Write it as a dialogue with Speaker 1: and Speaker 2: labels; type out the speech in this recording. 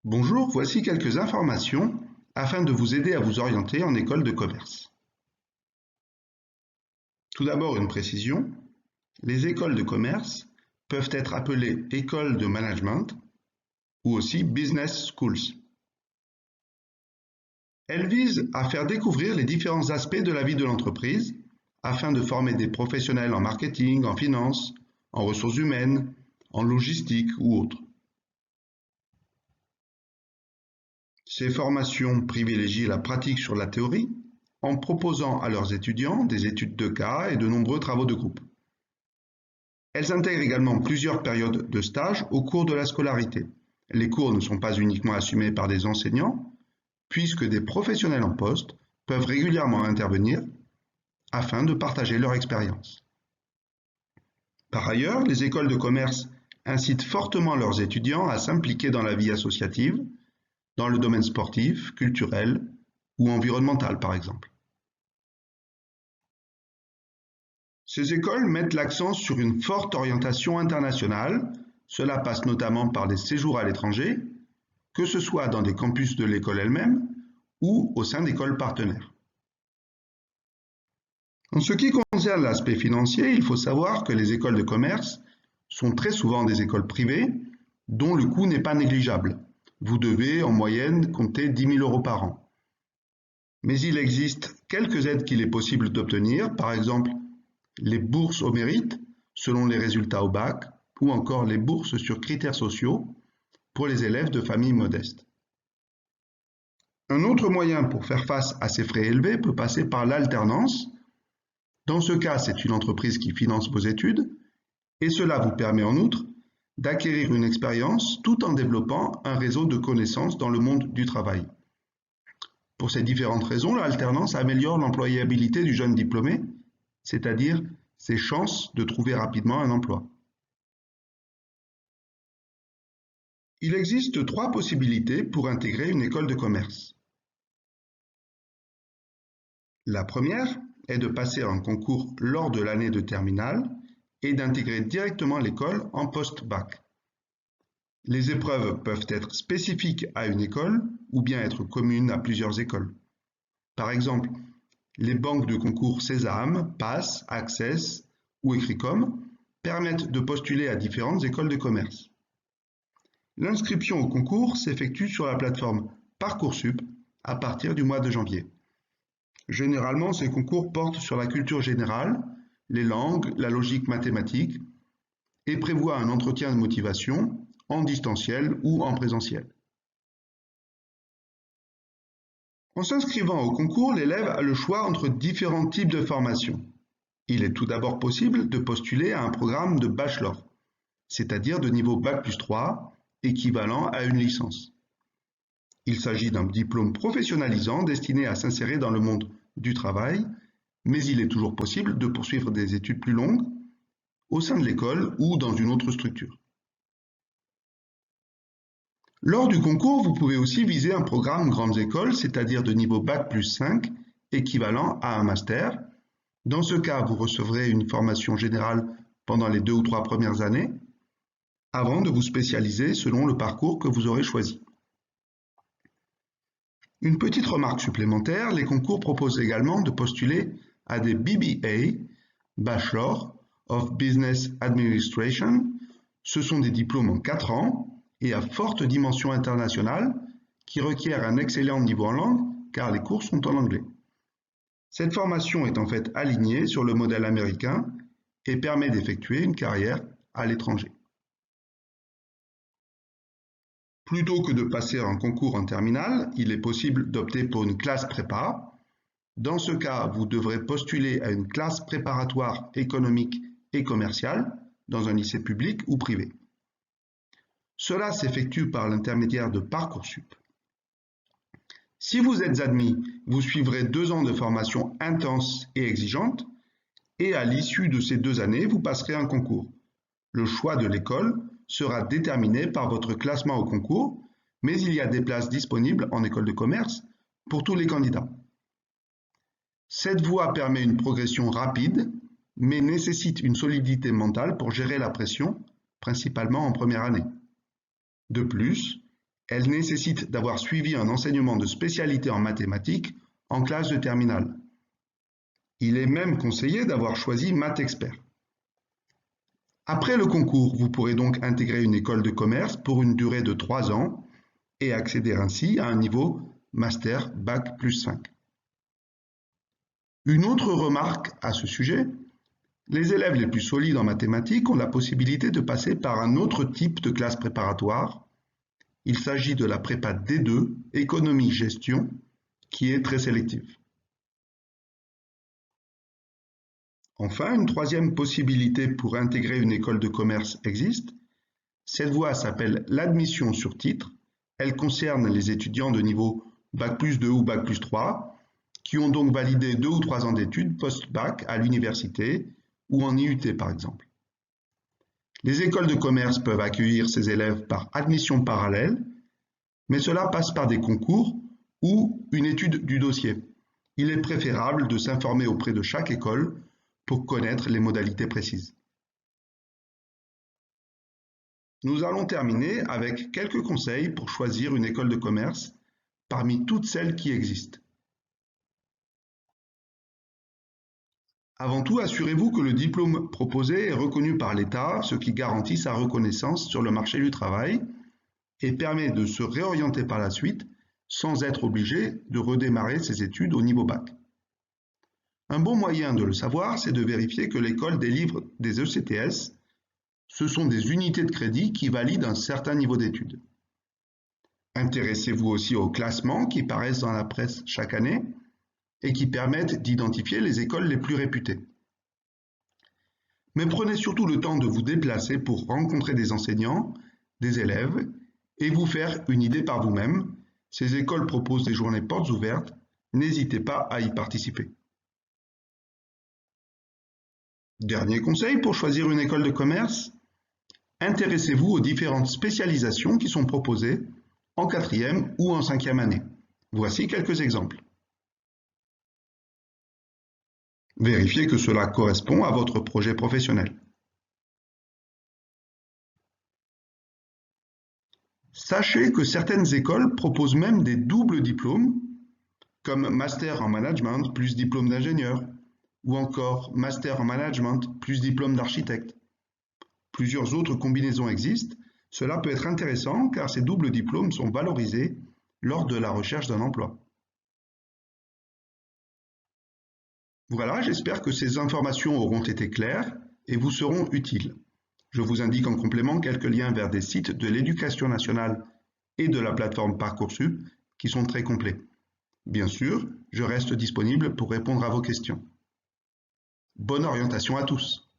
Speaker 1: Bonjour, voici quelques informations afin de vous aider à vous orienter en école de commerce. Tout d'abord, une précision, les écoles de commerce peuvent être appelées écoles de management ou aussi business schools. Elles visent à faire découvrir les différents aspects de la vie de l'entreprise afin de former des professionnels en marketing, en finance, en ressources humaines, en logistique ou autres. Ces formations privilégient la pratique sur la théorie en proposant à leurs étudiants des études de cas et de nombreux travaux de groupe. Elles intègrent également plusieurs périodes de stage au cours de la scolarité. Les cours ne sont pas uniquement assumés par des enseignants, puisque des professionnels en poste peuvent régulièrement intervenir afin de partager leur expérience. Par ailleurs, les écoles de commerce incitent fortement leurs étudiants à s'impliquer dans la vie associative, dans le domaine sportif, culturel ou environnemental par exemple. Ces écoles mettent l'accent sur une forte orientation internationale. Cela passe notamment par des séjours à l'étranger, que ce soit dans des campus de l'école elle-même ou au sein d'écoles partenaires. En ce qui concerne l'aspect financier, il faut savoir que les écoles de commerce sont très souvent des écoles privées dont le coût n'est pas négligeable. Vous devez en moyenne compter 10 000 € par an. Mais il existe quelques aides qu'il est possible d'obtenir, par exemple les bourses au mérite selon les résultats au bac ou encore les bourses sur critères sociaux pour les élèves de familles modestes. Un autre moyen pour faire face à ces frais élevés peut passer par l'alternance. Dans ce cas, c'est une entreprise qui finance vos études et cela vous permet en outre d'acquérir une expérience tout en développant un réseau de connaissances dans le monde du travail. Pour ces différentes raisons, l'alternance améliore l'employabilité du jeune diplômé, c'est-à-dire ses chances de trouver rapidement un emploi. Il existe 3 possibilités pour intégrer une école de commerce. La première est de passer un concours lors de l'année de terminale et d'intégrer directement l'école en post-bac. Les épreuves peuvent être spécifiques à une école ou bien être communes à plusieurs écoles. Par exemple, les banques de concours Sésame, PASS, Access ou Écricom permettent de postuler à différentes écoles de commerce. L'inscription au concours s'effectue sur la plateforme Parcoursup à partir du mois de janvier. Généralement, ces concours portent sur la culture générale, les langues, la logique mathématique et prévoient un entretien de motivation en distanciel ou en présentiel. En s'inscrivant au concours, l'élève a le choix entre différents types de formations. Il est tout d'abord possible de postuler à un programme de bachelor, c'est-à-dire de niveau Bac+3, équivalent à une licence. Il s'agit d'un diplôme professionnalisant destiné à s'insérer dans le monde du travail, mais il est toujours possible de poursuivre des études plus longues au sein de l'école ou dans une autre structure. Lors du concours, vous pouvez aussi viser un programme grandes écoles, c'est-à-dire de niveau Bac+5, équivalent à un master. Dans ce cas, vous recevrez une formation générale pendant les 2 ou 3 premières années, avant de vous spécialiser selon le parcours que vous aurez choisi. Une petite remarque supplémentaire, les concours proposent également de postuler à des BBA, Bachelor of Business Administration. Ce sont des diplômes en 4 ans et à forte dimension internationale qui requièrent un excellent niveau en langue car les cours sont en anglais. Cette formation est en fait alignée sur le modèle américain et permet d'effectuer une carrière à l'étranger. Plutôt que de passer un concours en terminale, il est possible d'opter pour une classe prépa. Dans ce cas, vous devrez postuler à une classe préparatoire économique et commerciale dans un lycée public ou privé. Cela s'effectue par l'intermédiaire de Parcoursup. Si vous êtes admis, vous suivrez 2 ans de formation intense et exigeante, et à l'issue de ces 2 années, vous passerez un concours. Le choix de l'école sera déterminé par votre classement au concours, mais il y a des places disponibles en école de commerce pour tous les candidats. Cette voie permet une progression rapide, mais nécessite une solidité mentale pour gérer la pression, principalement en première année. De plus, Elle nécessite d'avoir suivi un enseignement de spécialité en mathématiques en classe de terminale. Il est même conseillé d'avoir choisi Maths Expert. Après le concours, vous pourrez donc intégrer une école de commerce pour une durée de 3 ans et accéder ainsi à un niveau Master Bac plus 5. Une autre remarque à ce sujet, les élèves les plus solides en mathématiques ont la possibilité de passer par un autre type de classe préparatoire. Il s'agit de la prépa D2, économie-gestion, qui est très sélective. Enfin, une troisième possibilité pour intégrer une école de commerce existe. Cette voie s'appelle l'admission sur titre. Elle concerne les étudiants de niveau Bac plus 2 ou Bac plus 3, qui ont donc validé 2 ou 3 ans d'études post-bac à l'université ou en IUT par exemple. Les écoles de commerce peuvent accueillir ces élèves par admission parallèle, mais cela passe par des concours ou une étude du dossier. Il est préférable de s'informer auprès de chaque école pour connaître les modalités précises. Nous allons terminer avec quelques conseils pour choisir une école de commerce parmi toutes celles qui existent. Avant tout, assurez-vous que le diplôme proposé est reconnu par l'État, ce qui garantit sa reconnaissance sur le marché du travail et permet de se réorienter par la suite sans être obligé de redémarrer ses études au niveau bac. Un bon moyen de le savoir, c'est de vérifier que l'école délivre des ECTS. Ce sont des unités de crédit qui valident un certain niveau d'études. Intéressez-vous aussi aux classements qui paraissent dans la presse chaque année et qui permettent d'identifier les écoles les plus réputées. Mais prenez surtout le temps de vous déplacer pour rencontrer des enseignants, des élèves et vous faire une idée par vous-même. Ces écoles proposent des journées portes ouvertes, n'hésitez pas à y participer. Dernier conseil pour choisir une école de commerce, intéressez-vous aux différentes spécialisations qui sont proposées en 4e ou en 5e année. Voici quelques exemples. Vérifiez que cela correspond à votre projet professionnel. Sachez que certaines écoles proposent même des doubles diplômes, comme Master en Management plus diplôme d'ingénieur, ou encore Master en Management plus diplôme d'architecte. Plusieurs autres combinaisons existent. Cela peut être intéressant car ces doubles diplômes sont valorisés lors de la recherche d'un emploi. Voilà, j'espère que ces informations auront été claires et vous seront utiles. Je vous indique en complément quelques liens vers des sites de l'Éducation nationale et de la plateforme Parcoursup qui sont très complets. Bien sûr, je reste disponible pour répondre à vos questions. Bonne orientation à tous!